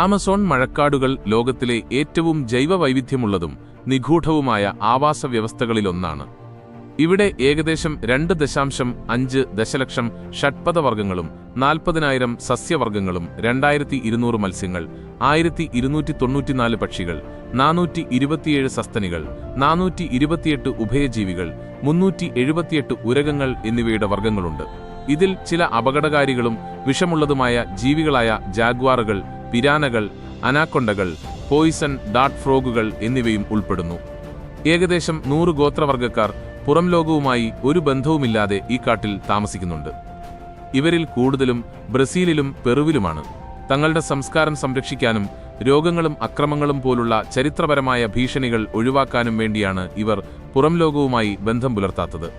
Amazon മഴക്കാടുകൾ ലോകത്തിലെ ഏറ്റവും ജൈവവൈവിധ്യമുള്ളതും നിഗൂഢവുമായ ആവാസ വ്യവസ്ഥകളിലൊന്നാണ്. ഇവിടെ ഏകദേശം 2.5 ദശലക്ഷം ഷഡ്പദവർഗ്ഗങ്ങളും 40,000 സസ്യവർഗ്ഗങ്ങളും 2200 മത്സ്യങ്ങൾ, 1294 പക്ഷികൾ, 427 സസ്തനികൾ, 428 ഉഭയജീവികൾ, 378 ഉരഗങ്ങൾ എന്നിവയുടെ വർഗ്ഗങ്ങളുണ്ട്. ഇതിൽ ചില അപകടകാരികളും വിഷമുള്ളതുമായ ജീവികളായ ജാഗ്വാറുകൾ, പിരാനകൾ, അനാക്കൊണ്ടകൾ, പോയിസൺ ഡാർട്ട് ഫ്രോഗുകൾ എന്നിവയും ഉൾപ്പെടുന്നു. ഏകദേശം 100 ഗോത്രവർഗ്ഗക്കാർ പുറം ലോകവുമായി ഒരു ബന്ധവുമില്ലാതെ ഈ കാട്ടിൽ താമസിക്കുന്നുണ്ട്. ഇവരിൽ കൂടുതലും ബ്രസീലിലും പെറുവിലുമാണ്. തങ്ങളുടെ സംസ്കാരം സംരക്ഷിക്കാനും രോഗങ്ങളും അക്രമങ്ങളും പോലുള്ള ചരിത്രപരമായ ഭീഷണികൾ ഒഴിവാക്കാനും വേണ്ടിയാണ് ഇവർ പുറം ലോകവുമായി ബന്ധം പുലർത്താത്തത്.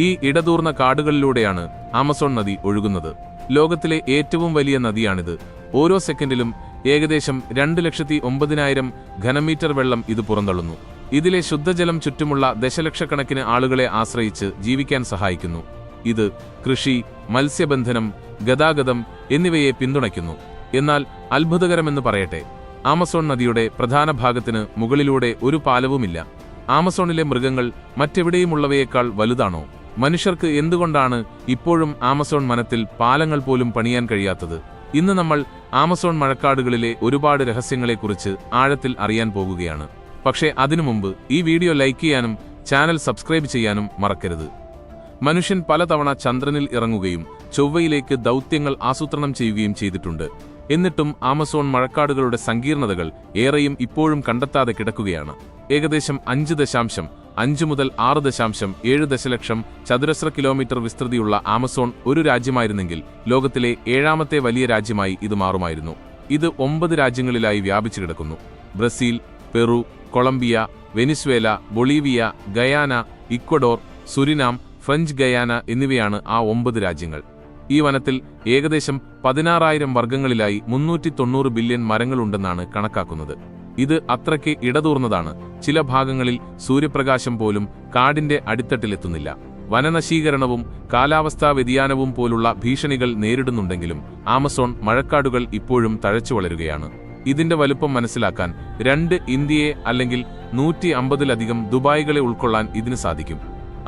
ഈ ഇടതൂർന്ന കാടുകളിലൂടെയാണ് ആമസോൺ നദി ഒഴുകുന്നത്. ലോകത്തിലെ ഏറ്റവും വലിയ നദിയാണിത്. ഓരോ സെക്കൻഡിലും ഏകദേശം 2,09,000 ഘനമീറ്റർ വെള്ളം ഇത് പുറന്തള്ളുന്നു. ഇതിലെ ശുദ്ധജലം ചുറ്റുമുള്ള ദശലക്ഷക്കണക്കിന് ആളുകളെ ആശ്രയിച്ച് ജീവിക്കാൻ സഹായിക്കുന്നു. ഇത് കൃഷി, മത്സ്യബന്ധനം, ഗതാഗതം എന്നിവയെ പിന്തുണയ്ക്കുന്നു. എന്നാൽ അത്ഭുതകരമെന്ന് പറയട്ടെ, ആമസോൺ നദിയുടെ പ്രധാന ഭാഗത്തിന് മുകളിലൂടെ ഒരു പാലവുമില്ല. ആമസോണിലെ മൃഗങ്ങൾ മറ്റെവിടെയുമുള്ളവയേക്കാൾ വലുതാണോ? മനുഷ്യർക്ക് എന്തുകൊണ്ടാണ് ഇപ്പോഴും ആമസോൺ വനത്തിൽ പാലങ്ങൾ പോലും പണിയാൻ കഴിയാത്തത്? ഇന്ന് നമ്മൾ ആമസോൺ മഴക്കാടുകളിലെ ഒരുപാട് രഹസ്യങ്ങളെക്കുറിച്ച് ആഴത്തിൽ അറിയാൻ പോകുകയാണ്. പക്ഷേ അതിനു മുമ്പ് ഈ വീഡിയോ ലൈക്ക് ചെയ്യാനും ചാനൽ സബ്സ്ക്രൈബ് ചെയ്യാനും മറക്കരുത്. മനുഷ്യൻ പലതവണ ചന്ദ്രനിൽ ഇറങ്ങുകയും ചൊവ്വയിലേക്ക് ദൗത്യങ്ങൾ ആസൂത്രണം ചെയ്യുകയും ചെയ്തിട്ടുണ്ട്. എന്നിട്ടും ആമസോൺ മഴക്കാടുകളുടെ സങ്കീർണതകൾ ഏറെയും ഇപ്പോഴും കണ്ടെത്താതെ കിടക്കുകയാണ്. ഏകദേശം 5.5 മുതൽ 6.7 ദശലക്ഷം ചതുരശ്ര കിലോമീറ്റർ വിസ്തൃതിയുള്ള ആമസോൺ ഒരു രാജ്യമായിരുന്നെങ്കിൽ ലോകത്തിലെ 7ാമത്തെ വലിയ രാജ്യമായി ഇത് മാറുമായിരുന്നു. ഇത് 9 രാജ്യങ്ങളിലായി വ്യാപിച്ചു കിടക്കുന്നു. Brazil, Peru, Colombia, Venezuela, Bolivia, Guyana, Ecuador, Suriname, French Guiana എന്നിവയാണ് ആ 9 രാജ്യങ്ങൾ. ഈ വനത്തിൽ ഏകദേശം 16,000 വർഗ്ഗങ്ങളിലായി 390 ബില്യൺ മരങ്ങളുണ്ടെന്നാണ് കണക്കാക്കുന്നത്. ഇത് അത്രയ്ക്ക് ഇടതൂർന്നതാണ്. ചില ഭാഗങ്ങളിൽ സൂര്യപ്രകാശം പോലും കാടിന്റെ അടിത്തട്ടിലെത്തുന്നില്ല. വനനശീകരണവും കാലാവസ്ഥാ വ്യതിയാനവും പോലുള്ള ഭീഷണികൾ നേരിടുന്നുണ്ടെങ്കിലും ആമസോൺ മഴക്കാടുകൾ ഇപ്പോഴും തഴച്ചു വളരുകയാണ്. ഇതിന്റെ വലുപ്പം മനസ്സിലാക്കാൻ 2 ഇന്ത്യയെ അല്ലെങ്കിൽ 150-ലധികം ദുബായികളെ ഉൾക്കൊള്ളാൻ ഇതിന് സാധിക്കും.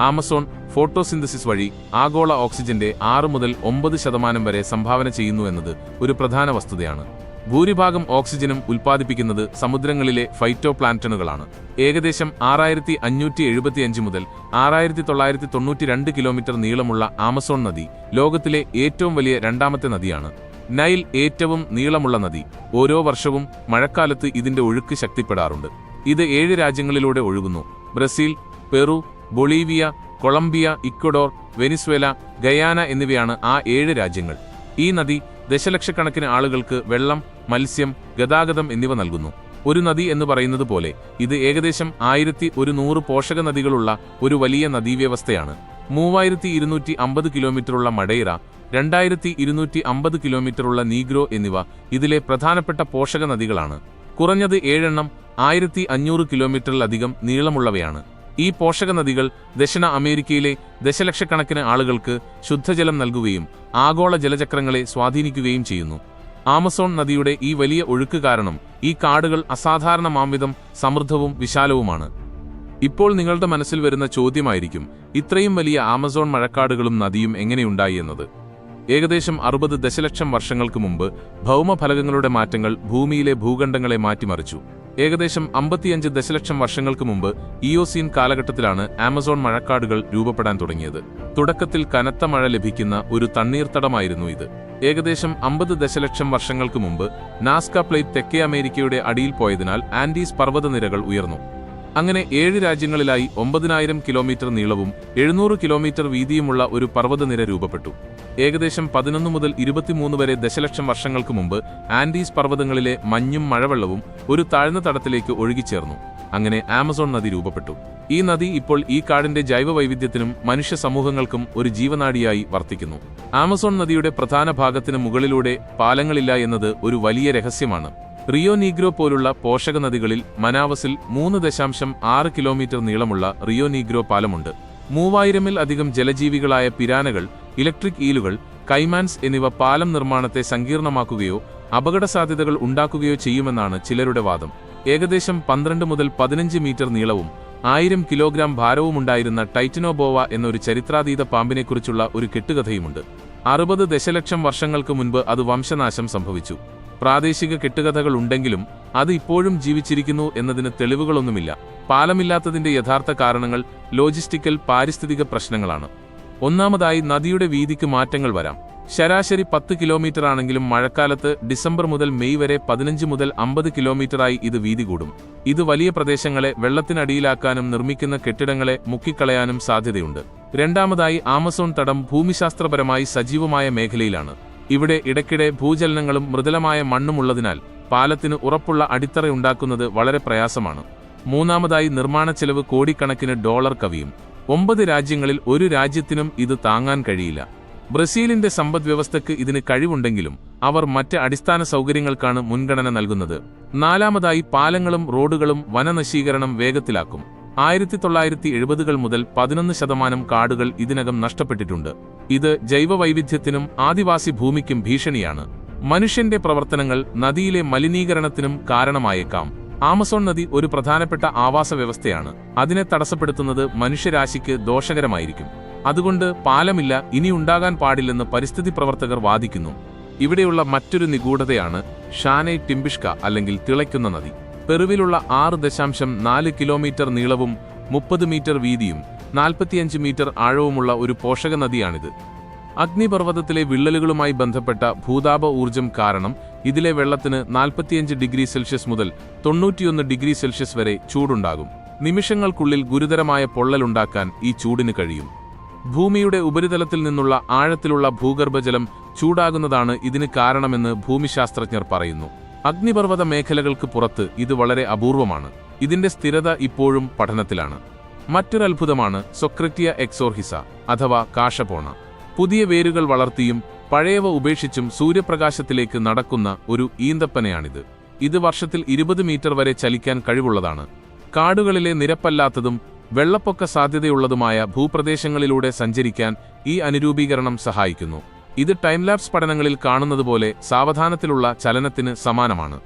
ആമസോൺ ഫോട്ടോസിന്തസിസ് വഴി ആഗോള ഓക്സിജന്റെ 6 മുതൽ 9% വരെ സംഭാവന ചെയ്യുന്നു എന്നത് ഒരു പ്രധാന വസ്തുതയാണ്. ഭൂരിഭാഗം ഓക്സിജനും ഉൽപ്പാദിപ്പിക്കുന്നത് സമുദ്രങ്ങളിലെ ഫൈറ്റോ പ്ലാങ്ടണുകളാണ്. ഏകദേശം 6,575 മുതൽ 6,992 കിലോമീറ്റർ നീളമുള്ള ആമസോൺ നദി ലോകത്തിലെ ഏറ്റവും വലിയ 2ാമത്തെ നദിയാണ്. നൈൽ ഏറ്റവും നീളമുള്ള നദി. ഓരോ വർഷവും മഴക്കാലത്ത് ഇതിന്റെ ഒഴുക്ക് ശക്തിപ്പെടാറുണ്ട്. ഇത് 7 രാജ്യങ്ങളിലൂടെ ഒഴുകുന്നു. Brazil, Peru, Bolivia, Colombia, Ecuador, Venezuela, Guyana എന്നിവയാണ് ആ 7 രാജ്യങ്ങൾ. ഈ നദി ദശലക്ഷക്കണക്കിന് ആളുകൾക്ക് വെള്ളം, മത്സ്യം, ഗതാഗതം എന്നിവ നൽകുന്നു. ഒരു നദി എന്ന് പറയുന്നത് പോലെ ഇത് ഏകദേശം 1,100 പോഷക നദികളുള്ള ഒരു വലിയ നദീവ്യവസ്ഥയാണ്. 3,250 കിലോമീറ്ററുള്ള മഡെയ്റ, 2,250 കിലോമീറ്ററുള്ള നീഗ്രോ എന്നിവ ഇതിലെ പ്രധാനപ്പെട്ട പോഷക നദികളാണ്. കുറഞ്ഞത് 7 എണ്ണം 1,500 കിലോമീറ്ററിലധികം നീളമുള്ളവയാണ്. ഈ പോഷക നദികൾ ദക്ഷിണ അമേരിക്കയിലെ ദശലക്ഷക്കണക്കിന് ആളുകൾക്ക് ശുദ്ധജലം നൽകുകയും ആഗോള ജലചക്രങ്ങളെ സ്വാധീനിക്കുകയും ചെയ്യുന്നു. ആമസോൺ നദിയുടെ ഈ വലിയ ഒഴുക്ക് കാരണം ഈ കാടുകൾ അസാധാരണമാംവിധം സമൃദ്ധവും വിശാലവുമാണ്. ഇപ്പോൾ നിങ്ങളുടെ മനസ്സിൽ വരുന്ന ചോദ്യമായിരിക്കും, ഇത്രയും വലിയ ആമസോൺ മഴക്കാടുകളും നദിയും എങ്ങനെയുണ്ടായി എന്നത്. ഏകദേശം 60 ദശലക്ഷം വർഷങ്ങൾക്ക് മുമ്പ് ഭൗമഫലകങ്ങളുടെ മാറ്റങ്ങൾ ഭൂമിയിലെ ഭൂഖണ്ഡങ്ങളെ മാറ്റിമറിച്ചു. ഏകദേശം 55 ദശലക്ഷം വർഷങ്ങൾക്ക് മുമ്പ് ഇയോസീൻ കാലഘട്ടത്തിലാണ് ആമസോൺ മഴക്കാടുകൾ രൂപപ്പെടാൻ തുടങ്ങിയത്. തുടക്കത്തിൽ കനത്ത മഴ ലഭിക്കുന്ന ഒരു തണ്ണീർത്തടമായിരുന്നു ഇത്. ഏകദേശം 50 ദശലക്ഷം വർഷങ്ങൾക്ക് മുമ്പ് നാസ്ക പ്ലേറ്റ് തെക്കേ അമേരിക്കയുടെ അടിയിൽ പോയതിനാൽ ആൻഡീസ് പർവ്വതനിരകൾ ഉയർന്നു. അങ്ങനെ 7 രാജ്യങ്ങളിലായി 9,000 കിലോമീറ്റർ നീളവും 700 കിലോമീറ്റർ വീതിയുമുള്ള ഒരു പർവ്വതനിര രൂപപ്പെട്ടു. ഏകദേശം 11 മുതൽ 23 വരെ ദശലക്ഷം വർഷങ്ങൾക്ക് മുമ്പ് ആൻഡീസ് പർവ്വതങ്ങളിലെ മഞ്ഞും മഴവെള്ളവും ഒരു താഴ്ന്ന തടത്തിലേക്ക് ഒഴുകിച്ചേർന്നു. അങ്ങനെ ആമസോൺ നദി രൂപപ്പെട്ടു. ഈ നദി ഇപ്പോൾ ഈ കാടിന്റെ ജൈവവൈവിധ്യത്തിനും മനുഷ്യ സമൂഹങ്ങൾക്കും ഒരു ജീവനാഡിയായി വർത്തിക്കുന്നു. ആമസോൺ നദിയുടെ പ്രധാന ഭാഗത്തിന് മുകളിലൂടെ പാലങ്ങളില്ല എന്നത് ഒരു വലിയ രഹസ്യമാണ്. റിയോ നീഗ്രോ പോലുള്ള പോഷക നദികളിൽ മനാവസിൽ 3.6 കിലോമീറ്റർ നീളമുള്ള റിയോ നീഗ്രോ പാലമുണ്ട്. 3000-ൽ അധികം ജലജീവികളായ പിരാനകൾ, ഇലക്ട്രിക് ഈലുകൾ, കൈമാൻസ് എന്നിവ പാലം നിർമ്മാണത്തെ സങ്കീർണമാക്കുകയോ അപകടസാധ്യതകൾ ഉണ്ടാക്കുകയോ ചെയ്യുമെന്നാണ് ചിലരുടെ വാദം. ഏകദേശം 12 മുതൽ 15 മീറ്റർ നീളവും 1000 കിലോഗ്രാം ഭാരവുമുണ്ടായിരുന്ന ടൈറ്റനോബോവ എന്നൊരു ചരിത്രാതീത പാമ്പിനെക്കുറിച്ചുള്ള ഒരു കെട്ടുകഥയുമുണ്ട്. 60 ദശലക്ഷം വർഷങ്ങൾക്ക് മുൻപ് അത് വംശനാശം സംഭവിച്ചു. പ്രാദേശിക കെട്ടുകഥകൾ ഉണ്ടെങ്കിലും അത് ഇപ്പോഴും ജീവിച്ചിരിക്കുന്നു എന്നതിന് തെളിവുകളൊന്നുമില്ല. പാലമില്ലാത്തതിന്റെ യഥാർത്ഥ കാരണങ്ങൾ ലോജിസ്റ്റിക്കൽ, പാരിസ്ഥിതിക പ്രശ്നങ്ങളാണ്. ഒന്നാമതായി, നദിയുടെ വീതിക്ക് മാറ്റങ്ങൾ വരാം. ശരാശരി 10 കിലോമീറ്ററാണെങ്കിലും മഴക്കാലത്ത് ഡിസംബർ മുതൽ മെയ് വരെ 15 മുതൽ 50 കിലോമീറ്ററായി ഇത് വീതി കൂടും. ഇത് വലിയ പ്രദേശങ്ങളെ വെള്ളത്തിനടിയിലാക്കാനും നിർമ്മിക്കുന്ന കെട്ടിടങ്ങളെ മുക്കിക്കളയാനും സാധ്യതയുണ്ട്. രണ്ടാമതായി, ആമസോൺ തടം ഭൂമിശാസ്ത്രപരമായി സജീവമായ മേഖലയിലാണ്. ഇവിടെ ഇടയ്ക്കിടെ ഭൂചലനങ്ങളും മൃദുലമായ മണ്ണും ഉള്ളതിനാൽ പാലത്തിന് ഉറപ്പുള്ള അടിത്തറയുണ്ടാക്കുന്നത് വളരെ പ്രയാസമാണ്. മൂന്നാമതായി, നിർമ്മാണ ചെലവ് കോടിക്കണക്കിന് ഡോളർ കവിയും. 9 രാജ്യങ്ങളിൽ ഒരു രാജ്യത്തിനും ഇത് താങ്ങാൻ കഴിയില്ല. ബ്രസീലിന്റെ സമ്പദ്വ്യവസ്ഥയ്ക്ക് ഇതിന് കഴിവുണ്ടെങ്കിലും അവർ മറ്റ് അടിസ്ഥാന സൗകര്യങ്ങൾക്കാണ് മുൻഗണന നൽകുന്നത്. നാലാമതായി, പാലങ്ങളും റോഡുകളും വനനശീകരണം വേഗത്തിലാക്കും. 1970-കൾ മുതൽ 11% കാടുകൾ ഇതിനകം നഷ്ടപ്പെട്ടിട്ടുണ്ട്. ഇത് ജൈവവൈവിധ്യത്തിനും ആദിവാസി ഭൂമിക്കും ഭീഷണിയാണ്. മനുഷ്യന്റെ പ്രവർത്തനങ്ങൾ നദിയിലെ മലിനീകരണത്തിനും കാരണമായേക്കാം. ആമസോൺ നദി ഒരു പ്രധാനപ്പെട്ട ആവാസ വ്യവസ്ഥയാണ്. അതിനെ തടസ്സപ്പെടുത്തുന്നത് മനുഷ്യരാശിക്ക് ദോഷകരമായിരിക്കും. അതുകൊണ്ട് പാലമില്ല, ഇനിയുണ്ടാകാൻ പാടില്ലെന്ന് പരിസ്ഥിതി പ്രവർത്തകർ വാദിക്കുന്നു. ഇവിടെയുള്ള മറ്റൊരു നിഗൂഢതയാണ് ഷാനെ ടിംബിഷ്ക അല്ലെങ്കിൽ തിളയ്ക്കുന്ന നദി. പെറുവിലുള്ള 6.4 കിലോമീറ്റർ നീളവും 30 മീറ്റർ വീതിയും 45 മീറ്റർ ആഴവുമുള്ള ഒരു പോഷക നദിയാണിത്. അഗ്നിപർവ്വതത്തിലെ വിള്ളലുകളുമായി ബന്ധപ്പെട്ട ഭൂതാപ ഊർജം കാരണം ഇതിലെ വെള്ളത്തിന് 45 ഡിഗ്രി സെൽഷ്യസ് മുതൽ 91 ഡിഗ്രി സെൽഷ്യസ് വരെ ചൂടുണ്ടാകും. നിമിഷങ്ങൾക്കുള്ളിൽ ഗുരുതരമായ പൊള്ളലുണ്ടാക്കാൻ ഈ ചൂടിന് കഴിയും. ഭൂമിയുടെ ഉപരിതലത്തിൽ നിന്നുള്ള ആഴത്തിലുള്ള ഭൂഗർഭജലം ചൂടാകുന്നതാണ് ഇതിന് കാരണമെന്ന് ഭൂമിശാസ്ത്രജ്ഞർ പറയുന്നു. അഗ്നിപർവ്വത മേഖലകൾക്ക് പുറത്ത് ഇത് വളരെ അപൂർവമാണ്. ഇതിന്റെ സ്ഥിരത ഇപ്പോഴും പഠനത്തിലാണ്. മറ്റൊരത്ഭുതമാണ് സൊക്രറ്റിയ എക്സോർഹിസ അഥവാ കാഷപോണ. പുതിയ വേരുകൾ വളർത്തിയും പഴയവ ഉപേക്ഷിച്ചും സൂര്യപ്രകാശത്തിലേക്ക് നടക്കുന്ന ഒരു ഈന്തപ്പനയാണിത്. ഇത് വർഷത്തിൽ 20 മീറ്റർ വരെ ചലിക്കാൻ കഴിവുള്ളതാണ്. കാടുകളിലെ നിരപ്പല്ലാത്തതും വെള്ളപ്പൊക്ക സാധ്യതയുള്ളതുമായ ഭൂപ്രദേശങ്ങളിലൂടെ സഞ്ചരിക്കാൻ ഈ അനുരൂപീകരണം സഹായിക്കുന്നു. ഇത് ടൈംലാപ്സ് പഠനങ്ങളിൽ കാണുന്നതുപോലെ സാവധാനത്തിലുള്ള ചലനത്തിന് സമാനമാണ്.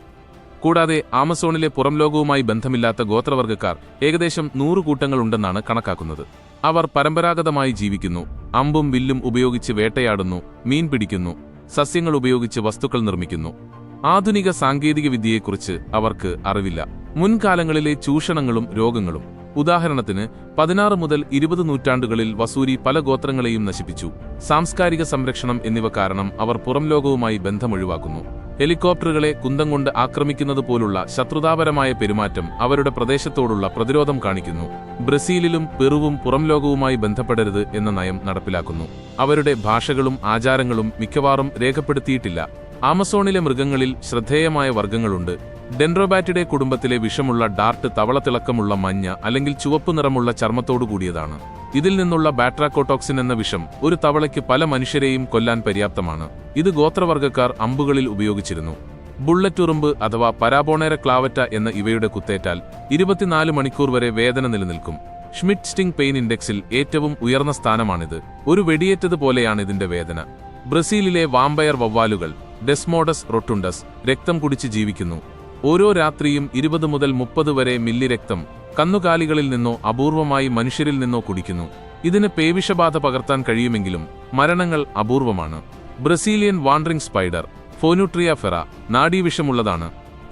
കൂടാതെ ആമസോണിലെ പുറംലോകവുമായി ബന്ധമില്ലാത്ത ഗോത്രവർഗ്ഗക്കാർ ഏകദേശം 100 കൂട്ടങ്ങളുണ്ടെന്നാണ് കണക്കാക്കുന്നത്. അവർ പരമ്പരാഗതമായി ജീവിക്കുന്നു. അമ്പും വില്ലും ഉപയോഗിച്ച് വേട്ടയാടുന്നു, മീൻ പിടിക്കുന്നു, സസ്യങ്ങൾ ഉപയോഗിച്ച് വസ്തുക്കൾ നിർമ്മിക്കുന്നു. ആധുനിക സാങ്കേതിക വിദ്യയെക്കുറിച്ച് അവർക്ക് അറിവില്ല. മുൻകാലങ്ങളിലെ ചൂഷണങ്ങളും രോഗങ്ങളും. ഉദാഹരണത്തിന് 16 മുതൽ 20 നൂറ്റാണ്ടുകളിൽ വസൂരി പല ഗോത്രങ്ങളെയും നശിപ്പിച്ചു. സാംസ്കാരിക സംരക്ഷണം എന്നിവ കാരണം അവർ പുറംലോകവുമായി ബന്ധമൊഴിവാക്കുന്നു. ഹെലികോപ്റ്ററുകളെ കുന്തം കൊണ്ട് ആക്രമിക്കുന്നത് പോലുള്ള ശത്രുതാപരമായ പെരുമാറ്റം അവരുടെ പ്രദേശത്തോടുള്ള പ്രതിരോധം കാണിക്കുന്നു. ബ്രസീലിലും പെറുവും പുറംലോകവുമായി ബന്ധപ്പെടരുത് എന്ന നയം നടപ്പിലാക്കുന്നു. അവരുടെ ഭാഷകളും ആചാരങ്ങളും മിക്കവാറും രേഖപ്പെടുത്തിയിട്ടില്ല. ആമസോണിലെ മൃഗങ്ങളിൽ ശ്രദ്ധേയമായ വർഗ്ഗങ്ങളുണ്ട്. ഡെൻഡ്രോബാറ്റിഡെ കുടുംബത്തിലെ വിഷമുള്ള ഡാർട്ട് തവളത്തിളക്കമുള്ള മഞ്ഞ അല്ലെങ്കിൽ ചുവപ്പ് നിറമുള്ള ചർമ്മത്തോടുകൂടിയതാണ്. ഇതിൽ നിന്നുള്ള ബാട്രാക്കോട്ടോക്സിൻ എന്ന വിഷം ഒരു തവളയ്ക്ക് പല മനുഷ്യരെയും കൊല്ലാൻ പര്യാപ്തമാണ്. ഇത് ഗോത്രവർഗ്ഗക്കാർ അമ്പുകളിൽ ഉപയോഗിച്ചിരുന്നു. ബുള്ളറ്റ് ഉറുമ്പ് അഥവാ പരാബോണേര ക്ലാവറ്റ എന്ന ഇവയുടെ കുത്തേറ്റാൽ 24 മണിക്കൂർ വരെ വേദന നിലനിൽക്കും. ഷ്മിറ്റ് സ്റ്റിംഗ് പെയിൻ ഇൻഡെക്സിൽ ഏറ്റവും ഉയർന്ന സ്ഥാനമാണിത്. ഒരു വെടിയേറ്റതുപോലെയാണ് ഇതിന്റെ വേദന. ബ്രസീലിലെ വാമ്പയർ വവ്വാലുകൾ ഡെസ്മോഡസ് റൊട്ടുണ്ടസ് രക്തം കുടിച്ച് ജീവിക്കുന്നു. ഓരോ രാത്രിയും 20 മുതൽ 30 വരെ മില്ലി രക്തം കന്നുകാലികളിൽ നിന്നോ അപൂർവമായി മനുഷ്യരിൽ നിന്നോ കുടിക്കുന്നു. ഇതിന് പേവിഷബാധ പകർത്താൻ കഴിയുമെങ്കിലും മരണങ്ങൾ അപൂർവമാണ്. Brazilian wandering spider Phoneutria fera നാഡീവിഷമുള്ളതാണ്.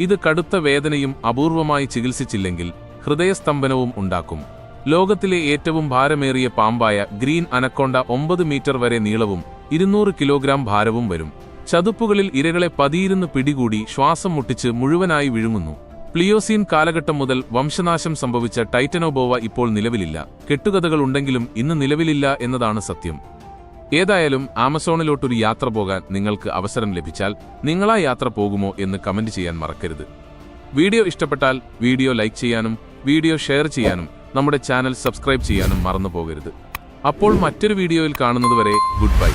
ഇത് കടുത്ത വേദനയും അപൂർവമായി ചികിത്സിച്ചില്ലെങ്കിൽ ഹൃദയസ്തംഭനവും ഉണ്ടാക്കും. ലോകത്തിലെ ഏറ്റവും ഭാരമേറിയ പാമ്പായ ഗ്രീൻ അനക്കോണ്ട 9 മീറ്റർ വരെ നീളവും 200 കിലോഗ്രാം ഭാരവും വരും. ചതുപ്പുകളിൽ ഇരകളെ പതിയിരുന്ന് പിടികൂടി ശ്വാസം മുട്ടിച്ച് മുഴുവനായി വിഴുങ്ങുന്നു. പ്ലിയോസീൻ കാലഘട്ടം മുതൽ വംശനാശം സംഭവിച്ച ടൈറ്റനോബോവ ഇപ്പോൾ നിലവിലില്ല. കെട്ടുകഥകൾ ഉണ്ടെങ്കിലും ഇന്ന് നിലവിലില്ല എന്നതാണ് സത്യം. ഏതായാലും ആമസോണിലോട്ടൊരു യാത്ര പോകാൻ നിങ്ങൾക്ക് അവസരം ലഭിച്ചാൽ നിങ്ങളാ യാത്ര പോകുമോ എന്ന് കമന്റ് ചെയ്യാൻ മറക്കരുത്. വീഡിയോ ഇഷ്ടപ്പെട്ടാൽ വീഡിയോ ലൈക്ക് ചെയ്യാനും വീഡിയോ ഷെയർ ചെയ്യാനും നമ്മുടെ ചാനൽ സബ്സ്ക്രൈബ് ചെയ്യാനും മറന്നു പോകരുത്. അപ്പോൾ മറ്റൊരു വീഡിയോയിൽ കാണുന്നതുവരെ ഗുഡ് ബൈ.